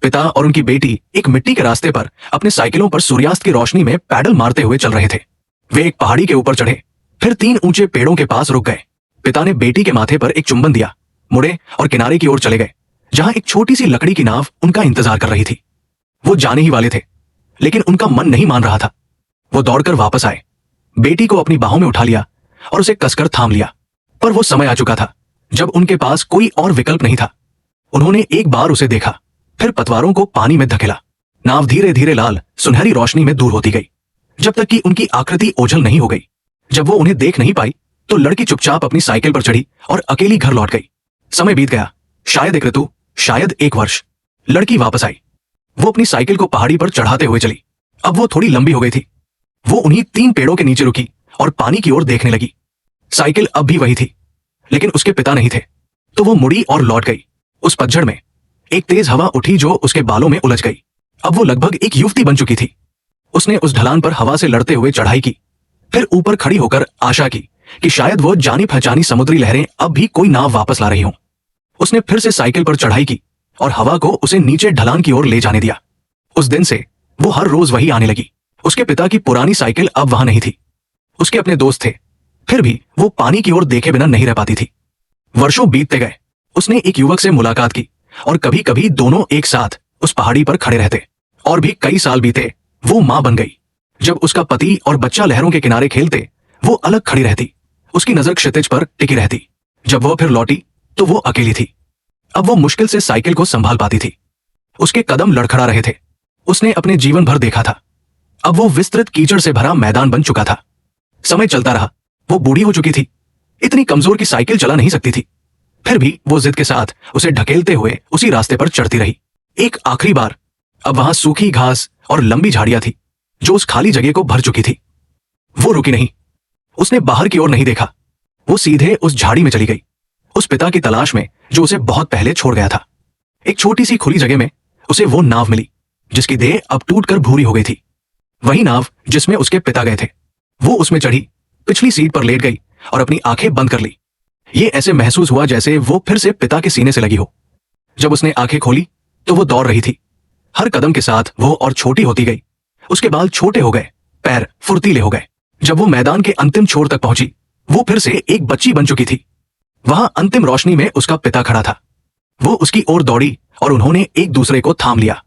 पिता और उनकी बेटी एक मिट्टी के रास्ते पर अपने साइकिलों पर सूर्यास्त की रोशनी में पैडल मारते हुए चल रहे थे। वे एक पहाड़ी के ऊपर चढ़े, फिर 3 ऊंचे पेड़ों के पास रुक गए। पिता ने बेटी के माथे पर एक चुंबन दिया, मुड़े और किनारे की ओर चले गए, जहां एक छोटी सी लकड़ी की नाव उनका इंतजार कर रही थी। वो जाने ही वाले थे, लेकिन उनका मन नहीं मान रहा था। वो दौड़कर वापस आए, बेटी को अपनी बाहों में उठा लिया और उसे कसकर थाम लिया। पर वो समय आ चुका था जब उनके पास कोई और विकल्प नहीं था। उन्होंने एक बार उसे देखा, फिर पतवारों को पानी में धकेला। नाव धीरे धीरे लाल सुनहरी रोशनी में दूर होती गई, जब तक कि उनकी आकृति ओझल नहीं हो गई। जब वो उन्हें देख नहीं पाई तो लड़की चुपचाप अपनी साइकिल पर चढ़ी और अकेली घर लौट गई। समय बीत गया, शायद 1 ऋतु, शायद 1 वर्ष। लड़की वापस आई। वो अपनी साइकिल को पहाड़ी पर चढ़ाते हुए चली। अब वो थोड़ी लंबी हो गई थी। वो उन्हीं 3 पेड़ों के नीचे रुकी और पानी की ओर देखने लगी। साइकिल अब भी वही थी, लेकिन उसके पिता नहीं थे। तो वो मुड़ी और लौट गई। उस पतझड़ में एक तेज हवा उठी जो उसके बालों में उलझ गई। अब वो लगभग एक युवती बन चुकी थी। उसने उस ढलान पर हवा से लड़ते हुए चढ़ाई की, फिर ऊपर खड़ी होकर आशा की कि शायद वो जानी पहचानी समुद्री लहरें अब भी कोई नाव वापस ला रही हों। उसने फिर से साइकिल पर चढ़ाई की और हवा को उसे नीचे ढलान की ओर ले जाने दिया। उस दिन से वो हर रोज वही आने लगी। उसके पिता की पुरानी साइकिल अब वहां नहीं थी। उसके अपने दोस्त थे, फिर भी वो पानी की ओर देखे बिना नहीं रह पाती थी। वर्षों बीतते गए। उसने एक युवक से मुलाकात की और कभी कभी दोनों एक साथ उस पहाड़ी पर खड़े रहते। और भी कई साल बीते। वो मां बन गई। जब उसका पति और बच्चा लहरों के किनारे खेलते, वो अलग खड़ी रहती। उसकी नजर क्षितिज पर टिकी रहती। जब वो फिर लौटी तो वो अकेली थी। अब वो मुश्किल से साइकिल को संभाल पाती थी। उसके कदम लड़खड़ा रहे थे। उसने अपने जीवन भर देखा था। अब वो विस्तृत कीचड़ से भरा मैदान बन चुका था। समय चलता रहा। वो बूढ़ी हो चुकी थी, इतनी कमजोर की साइकिल चला नहीं सकती थी। फिर भी वो जिद के साथ उसे ढकेलते हुए उसी रास्ते पर चढ़ती रही। एक आखिरी बार। अब वहां सूखी घास और लंबी झाड़ियां थी जो उस खाली जगह को भर चुकी थी। वो रुकी नहीं। उसने बाहर की ओर नहीं देखा। वो सीधे उस झाड़ी में चली गई, उस पिता की तलाश में जो उसे बहुत पहले छोड़ गया था। एक छोटी सी खुली जगह में उसे वो नाव मिली जिसकी देह अब टूटकर भूरी हो गई थी। वही नाव जिसमें उसके पिता गए थे। वो उसमें चढ़ी, पिछली सीट पर लेट गई और अपनी आंखें बंद कर ली। ये ऐसे महसूस हुआ जैसे वो फिर से पिता के सीने से लगी हो। जब उसने आंखें खोली तो वो दौड़ रही थी। हर कदम के साथ वो और छोटी होती गई। उसके बाल छोटे हो गए, पैर फुर्तीले हो गए। जब वो मैदान के अंतिम छोर तक पहुंची, वो फिर से एक बच्ची बन चुकी थी। वहां अंतिम रोशनी में उसका पिता खड़ा था। वो उसकी ओर दौड़ी और उन्होंने एक दूसरे को थाम लिया।